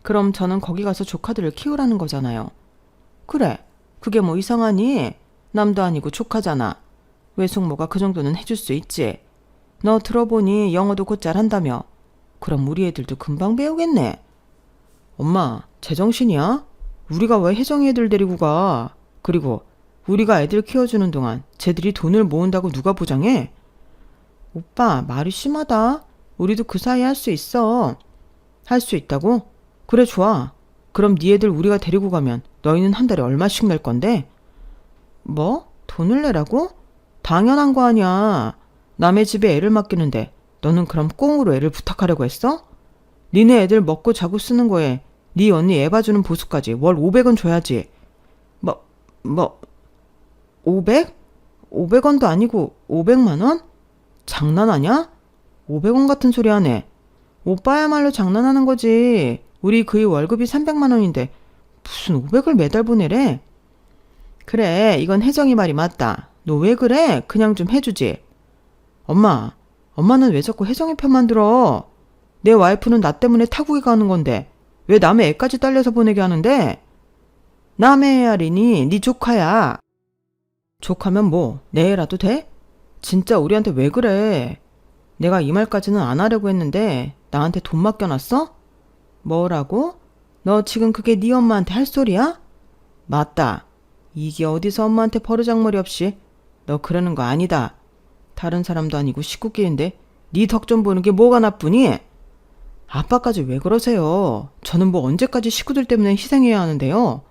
그럼 저는 거기 가서 조카들을 키우라는 거잖아요. 그래, 그게 뭐 이상하니? 남도 아니고 조카잖아. 외숙모가 그 정도는 해줄 수 있지. 너 들어보니 영어도 곧 잘한다며. 그럼 우리 애들도 금방 배우겠네. 엄마, 제정신이야? 우리가 왜 혜정이 애들 데리고 가? 그리고 우리가 애들 키워주는 동안 쟤들이 돈을 모은다고 누가 보장해? 오빠, 말이 심하다. 우리도 그 사이 할 수 있어. 할 수 있다고? 그래, 좋아. 그럼 네 애들 우리가 데리고 가면 너희는 한 달에 얼마씩 낼 건데? 뭐? 돈을 내라고? 당연한 거 아니야. 남의 집에 애를 맡기는데 너는 그럼 꽁으로 애를 부탁하려고 했어? 니네 애들 먹고 자고 쓰는 거에 네 언니 애 봐주는 보수까지 월 500원 줘야지. 뭐, 500? 500원도 아니고 500만 원? 장난하냐? 500원 같은 소리 하네. 오빠야말로 장난하는 거지. 우리 그의 월급이 300만 원인데 무슨 500을 매달 보내래? 그래, 이건 혜정이 말이 맞다. 너 왜 그래? 그냥 좀 해주지. 엄마는 왜 자꾸 혜정이 편만 들어? 내 와이프는 나 때문에 타국에 가는 건데 왜 남의 애까지 딸려서 보내게 하는데? 남의 애 아리니 네 조카야. 조카면 뭐, 내 애라도 돼? 진짜 우리한테 왜 그래? 내가 이 말까지는 안 하려고 했는데 나한테 돈 맡겨놨어? 뭐라고? 너 지금 그게 네 엄마한테 할 소리야? 맞다. 이게 어디서 엄마한테 버르장머리 없이? 너 그러는 거 아니다. 다른 사람도 아니고 식구끼리인데 네 덕 좀 보는 게 뭐가 나쁘니? 아빠까지 왜 그러세요? 저는 뭐 언제까지 식구들 때문에 희생해야 하는데요?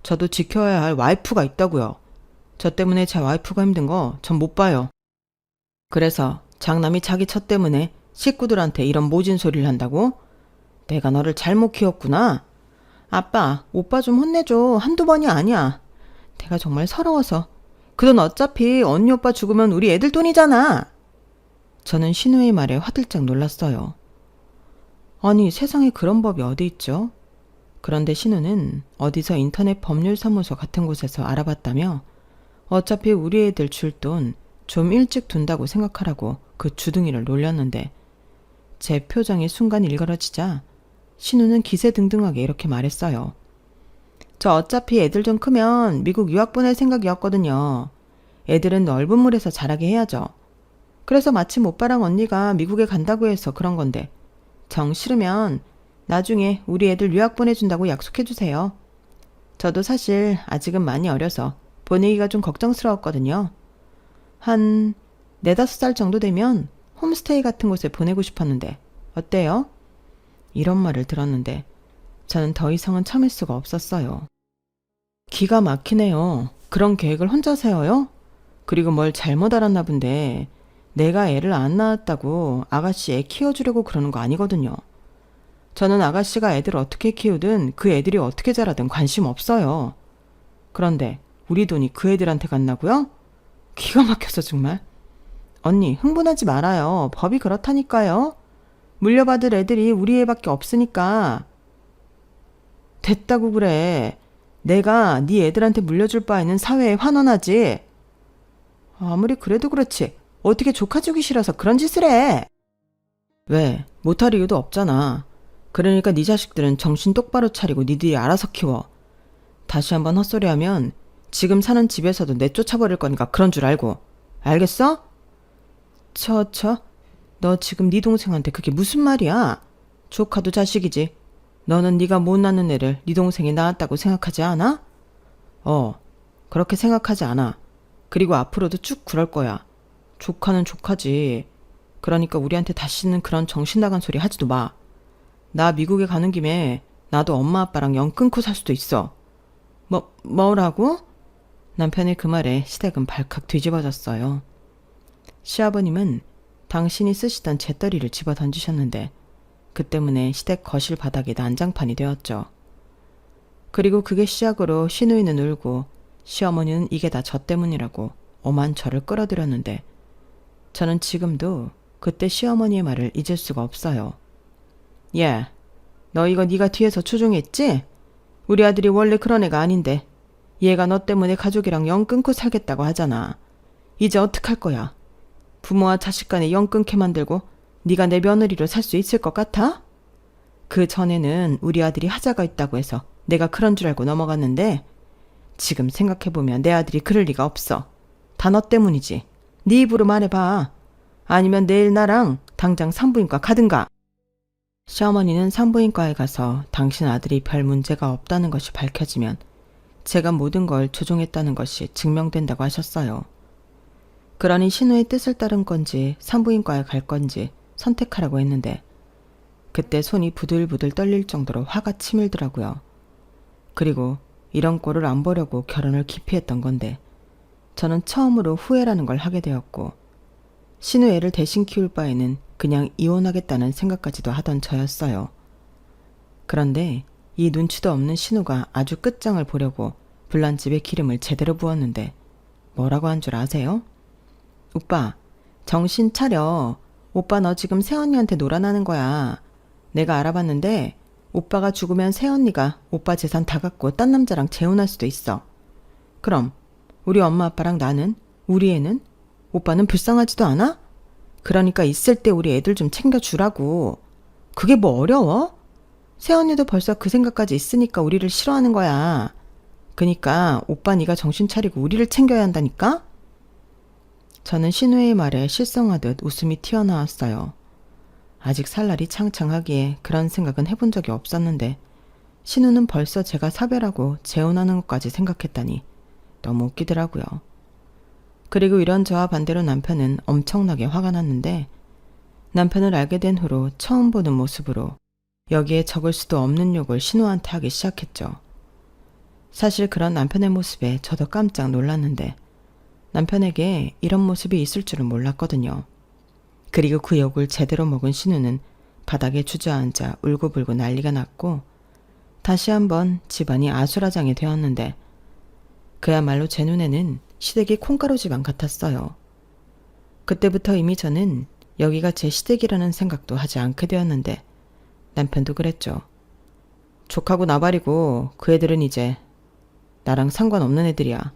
저도 지켜야 할 와이프가 있다고요. 저 때문에 제 와이프가 힘든 거 전 못 봐요. 그래서 장남이 자기 처 때문에 식구들한테 이런 모진 소리를 한다고? 내가 너를 잘못 키웠구나. 아빠, 오빠 좀 혼내줘. 한두 번이 아니야. 내가 정말 서러워서. 그 돈 어차피 언니 오빠 죽으면 우리 애들 돈이잖아. 저는 신우의 말에 화들짝 놀랐어요. 아니, 세상에 그런 법이 어디 있죠? 그런데 신우는 어디서 인터넷 법률사무소 같은 곳에서 알아봤다며 어차피 우리 애들 줄 돈 좀 일찍 둔다고 생각하라고 그 주둥이를 놀렸는데 제 표정이 순간 일그러지자 신우는 기세등등하게 이렇게 말했어요. 저 어차피 애들 좀 크면 미국 유학 보낼 생각이었거든요. 애들은 넓은 물에서 자라게 해야죠. 그래서 마침 오빠랑 언니가 미국에 간다고 해서 그런 건데 정 싫으면 나중에 우리 애들 유학 보내준다고 약속해주세요. 저도 사실 아직은 많이 어려서 보내기가 좀 걱정스러웠거든요. 한 4~5살 정도 되면 홈스테이 같은 곳에 보내고 싶었는데 어때요? 이런 말을 들었는데 저는 더 이상은 참을 수가 없었어요. 기가 막히네요. 그런 계획을 혼자 세워요? 그리고 뭘 잘못 알았나 본데 내가 애를 안 낳았다고 아가씨 애 키워주려고 그러는 거 아니거든요. 저는 아가씨가 애들을 어떻게 키우든 그 애들이 어떻게 자라든 관심 없어요. 그런데 우리 돈이 그 애들한테 갔나고요? 기가 막혀서 정말. 언니, 흥분하지 말아요. 법이 그렇다니까요. 물려받을 애들이 우리 애밖에 없으니까. 됐다고 그래. 내가 네 애들한테 물려줄 바에는 사회에 환원하지. 아무리 그래도 그렇지. 어떻게 조카 주기 싫어서 그런 짓을 해? 왜? 못할 이유도 없잖아. 그러니까 네 자식들은 정신 똑바로 차리고 니들이 알아서 키워. 다시 한번 헛소리하면 지금 사는 집에서도 내쫓아버릴 거니까 그런 줄 알고. 알겠어? 너 지금 네 동생한테 그게 무슨 말이야? 조카도 자식이지. 너는 네가 못 낳는 애를 네 동생이 낳았다고 생각하지 않아? 그렇게 생각하지 않아. 그리고 앞으로도 쭉 그럴 거야. 조카는 조카지. 그러니까 우리한테 다시는 그런 정신 나간 소리 하지도 마. 나 미국에 가는 김에 나도 엄마 아빠랑 연 끊고 살 수도 있어. 뭐라고? 남편의 그 말에 시댁은 발칵 뒤집어졌어요. 시아버님은 당신이 쓰시던 재떨이를 집어 던지셨는데 그 때문에 시댁 거실 바닥이 난장판이 되었죠. 그리고 그게 시작으로 시누이는 울고 시어머니는 이게 다 저 때문이라고 엄한 저를 끌어들였는데 저는 지금도 그때 시어머니의 말을 잊을 수가 없어요. 야, 너 이거 네가 뒤에서 추종했지? 우리 아들이 원래 그런 애가 아닌데 얘가 너 때문에 가족이랑 연 끊고 살겠다고 하잖아. 이제 어떡할 거야? 부모와 자식 간에 연 끊게 만들고 네가 내 며느리로 살 수 있을 것 같아? 그 전에는 우리 아들이 하자가 있다고 해서 내가 그런 줄 알고 넘어갔는데 지금 생각해보면 내 아들이 그럴 리가 없어. 다 너 때문이지. 네 입으로 말해봐. 아니면 내일 나랑 당장 산부인과 가든가. 시어머니는 산부인과에 가서 당신 아들이 별 문제가 없다는 것이 밝혀지면 제가 모든 걸 조종했다는 것이 증명된다고 하셨어요. 그러니 신우의 뜻을 따른 건지 산부인과에 갈 건지 선택하라고 했는데 그때 손이 부들부들 떨릴 정도로 화가 치밀더라고요. 그리고 이런 꼴을 안 보려고 결혼을 기피했던 건데 저는 처음으로 후회라는 걸 하게 되었고 신우 애를 대신 키울 바에는 그냥 이혼하겠다는 생각까지도 하던 저였어요. 그런데 이 눈치도 없는 신우가 아주 끝장을 보려고 불난집에 기름을 제대로 부었는데 뭐라고 한 줄 아세요? 오빠, 정신 차려. 오빠 너 지금 새언니한테 놀아나는 거야. 내가 알아봤는데 오빠가 죽으면 새언니가 오빠 재산 다 갖고 딴 남자랑 재혼할 수도 있어. 그럼 우리 엄마 아빠랑 나는? 우리 애는? 오빠는 불쌍하지도 않아? 그러니까 있을 때 우리 애들 좀 챙겨주라고. 그게 뭐 어려워? 새언니도 벌써 그 생각까지 있으니까 우리를 싫어하는 거야. 그니까 오빠 네가 정신 차리고 우리를 챙겨야 한다니까? 저는 신우의 말에 실성하듯 웃음이 튀어나왔어요. 아직 살 날이 창창하기에 그런 생각은 해본 적이 없었는데 신우는 벌써 제가 사별하고 재혼하는 것까지 생각했다니 너무 웃기더라고요. 그리고 이런저와 반대로 남편은 엄청나게 화가 났는데 남편을 알게 된 후로 처음 보는 모습으로 여기에 적을 수도 없는 욕을 신우한테 하기 시작했죠. 사실 그런 남편의 모습에 저도 깜짝 놀랐는데 남편에게 이런 모습이 있을 줄은 몰랐거든요. 그리고 그 욕을 제대로 먹은 신우는 바닥에 주저앉아 울고불고 난리가 났고 다시 한번 집안이 아수라장이 되었는데 그야말로 제 눈에는 시댁이 콩가루 집안 같았어요. 그때부터 이미 저는 여기가 제 시댁이라는 생각도 하지 않게 되었는데 남편도 그랬죠. 족하고 나발이고 그 애들은 이제 나랑 상관없는 애들이야.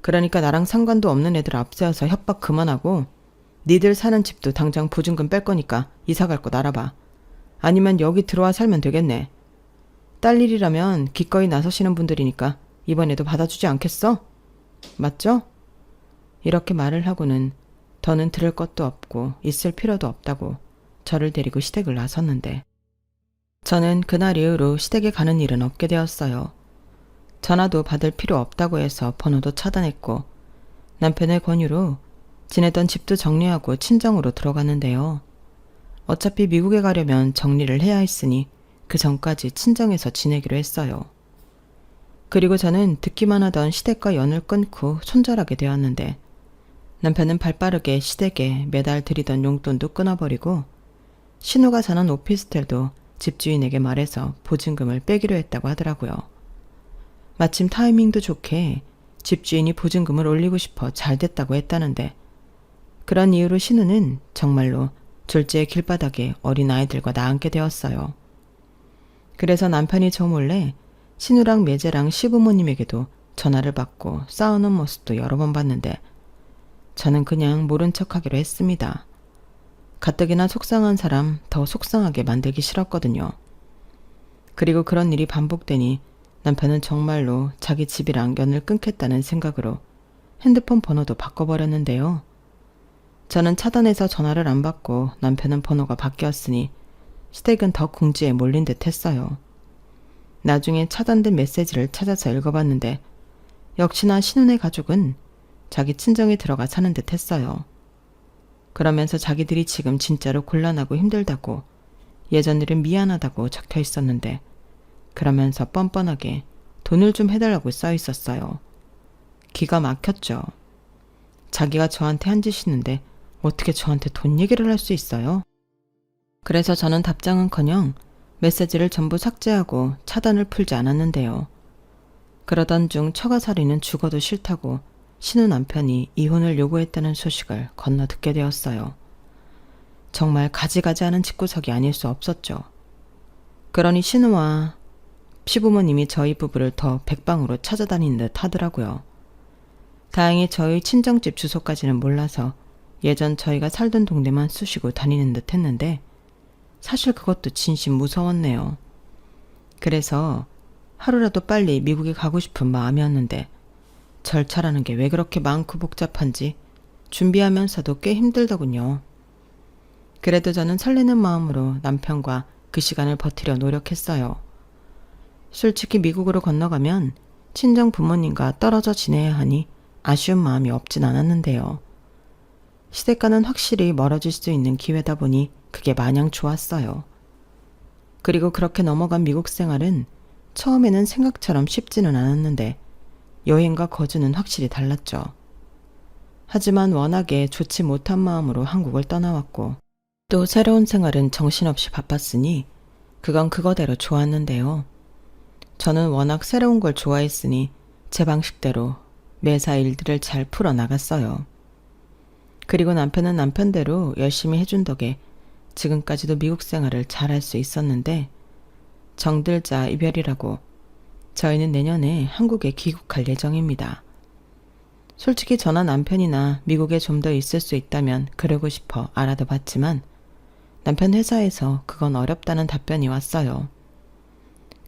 그러니까 나랑 상관도 없는 애들 앞세워서 협박 그만하고 니들 사는 집도 당장 보증금 뺄 거니까 이사 갈 곳 알아봐. 아니면 여기 들어와 살면 되겠네. 딸 일이라면 기꺼이 나서시는 분들이니까 이번에도 받아주지 않겠어? 맞죠? 이렇게 말을 하고는 더는 들을 것도 없고 있을 필요도 없다고 저를 데리고 시댁을 나섰는데 저는 그날 이후로 시댁에 가는 일은 없게 되었어요. 전화도 받을 필요 없다고 해서 번호도 차단했고 남편의 권유로 지내던 집도 정리하고 친정으로 들어갔는데요. 어차피 미국에 가려면 정리를 해야 했으니 그 전까지 친정에서 지내기로 했어요. 그리고 저는 듣기만 하던 시댁과 연을 끊고 손절하게 되었는데 남편은 발빠르게 시댁에 매달 드리던 용돈도 끊어버리고 신우가 사는 오피스텔도 집주인에게 말해서 보증금을 빼기로 했다고 하더라고요. 마침 타이밍도 좋게 집주인이 보증금을 올리고 싶어 잘 됐다고 했다는데 그런 이유로 신우는 정말로 졸지의 길바닥에 어린아이들과 나앉게 되었어요. 그래서 남편이 저 몰래 신우랑 매제랑 시부모님에게도 전화를 받고 싸우는 모습도 여러 번 봤는데 저는 그냥 모른 척하기로 했습니다. 가뜩이나 속상한 사람 더 속상하게 만들기 싫었거든요. 그리고 그런 일이 반복되니 남편은 정말로 자기 집이랑 연을 끊겠다는 생각으로 핸드폰 번호도 바꿔버렸는데요. 저는 차단해서 전화를 안 받고 남편은 번호가 바뀌었으니 시댁은 더 궁지에 몰린 듯 했어요. 나중에 차단된 메시지를 찾아서 읽어봤는데 역시나 신우네 가족은 자기 친정에 들어가 사는 듯 했어요. 그러면서 자기들이 지금 진짜로 곤란하고 힘들다고 예전 일은 미안하다고 적혀 있었는데 그러면서 뻔뻔하게 돈을 좀 해달라고 써 있었어요. 기가 막혔죠. 자기가 저한테 한 짓이는데 어떻게 저한테 돈 얘기를 할 수 있어요? 그래서 저는 답장은커녕 메시지를 전부 삭제하고 차단을 풀지 않았는데요. 그러던 중 처가살이는 죽어도 싫다고 신우 남편이 이혼을 요구했다는 소식을 건너 듣게 되었어요. 정말 가지가지하는 집구석이 아닐 수 없었죠. 그러니 신우와 시부모님이 저희 부부를 더 백방으로 찾아다니는 듯 하더라고요. 다행히 저희 친정집 주소까지는 몰라서 예전 저희가 살던 동네만 쑤시고 다니는 듯 했는데 사실 그것도 진심 무서웠네요. 그래서 하루라도 빨리 미국에 가고 싶은 마음이었는데 절차라는 게 왜 그렇게 많고 복잡한지 준비하면서도 꽤 힘들더군요. 그래도 저는 설레는 마음으로 남편과 그 시간을 버티려 노력했어요. 솔직히 미국으로 건너가면 친정 부모님과 떨어져 지내야 하니 아쉬운 마음이 없진 않았는데요. 시댁과는 확실히 멀어질 수 있는 기회다 보니 그게 마냥 좋았어요. 그리고 그렇게 넘어간 미국 생활은 처음에는 생각처럼 쉽지는 않았는데 여행과 거주는 확실히 달랐죠. 하지만 워낙에 좋지 못한 마음으로 한국을 떠나왔고 또 새로운 생활은 정신없이 바빴으니 그건 그거대로 좋았는데요. 저는 워낙 새로운 걸 좋아했으니 제 방식대로 매사 일들을 잘 풀어나갔어요. 그리고 남편은 남편대로 열심히 해준 덕에 지금까지도 미국 생활을 잘할 수 있었는데 정들자 이별이라고 저희는 내년에 한국에 귀국할 예정입니다. 솔직히 저나 남편이나 미국에 좀 더 있을 수 있다면 그러고 싶어 알아도 봤지만 남편 회사에서 그건 어렵다는 답변이 왔어요.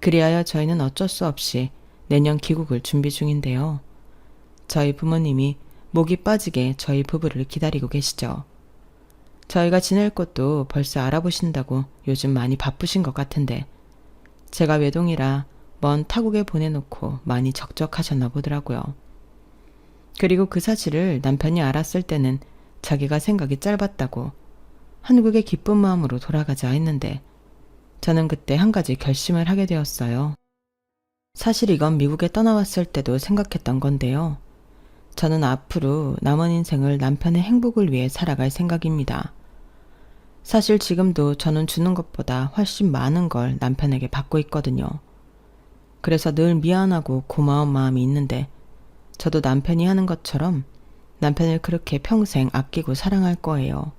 그리하여 저희는 어쩔 수 없이 내년 귀국을 준비 중인데요. 저희 부모님이 목이 빠지게 저희 부부를 기다리고 계시죠. 저희가 지낼 곳도 벌써 알아보신다고 요즘 많이 바쁘신 것 같은데 제가 외동이라 먼 타국에 보내놓고 많이 적적하셨나 보더라고요. 그리고 그 사실을 남편이 알았을 때는 자기가 생각이 짧았다고 한국에 기쁜 마음으로 돌아가자 했는데 저는 그때 한 가지 결심을 하게 되었어요. 사실 이건 미국에 떠나왔을 때도 생각했던 건데요. 저는 앞으로 남은 인생을 남편의 행복을 위해 살아갈 생각입니다. 사실 지금도 저는 주는 것보다 훨씬 많은 걸 남편에게 받고 있거든요. 그래서 늘 미안하고 고마운 마음이 있는데 저도 남편이 하는 것처럼 남편을 그렇게 평생 아끼고 사랑할 거예요.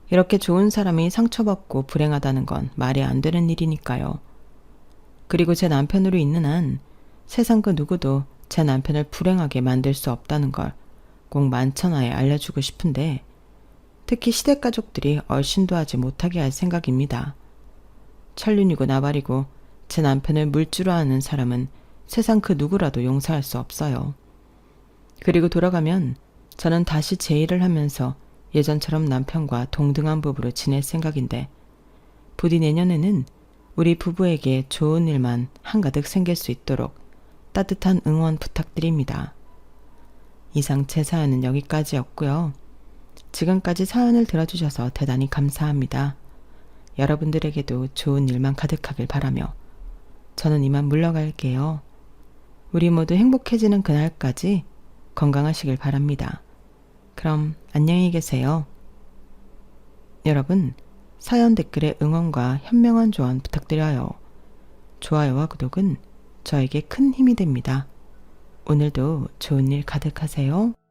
이렇게 좋은 사람이 상처받고 불행하다는 건 말이 안 되는 일이니까요. 그리고 제 남편으로 있는 한 세상 그 누구도 제 남편을 불행하게 만들 수 없다는 걸 꼭 만천하에 알려주고 싶은데 특히 시댁 가족들이 얼씬도 하지 못하게 할 생각입니다. 천륜이고 나발이고 제 남편을 물주로 하는 사람은 세상 그 누구라도 용서할 수 없어요. 그리고 돌아가면 저는 다시 제 일을 하면서 예전처럼 남편과 동등한 부부로 지낼 생각인데 부디 내년에는 우리 부부에게 좋은 일만 한가득 생길 수 있도록 따뜻한 응원 부탁드립니다. 이상 제 사연은 여기까지였고요. 지금까지 사연을 들어주셔서 대단히 감사합니다. 여러분들에게도 좋은 일만 가득하길 바라며 저는 이만 물러갈게요. 우리 모두 행복해지는 그날까지 건강하시길 바랍니다. 그럼 안녕히 계세요. 여러분, 사연 댓글에 응원과 현명한 조언 부탁드려요. 좋아요와 구독은 저에게 큰 힘이 됩니다. 오늘도 좋은 일 가득하세요.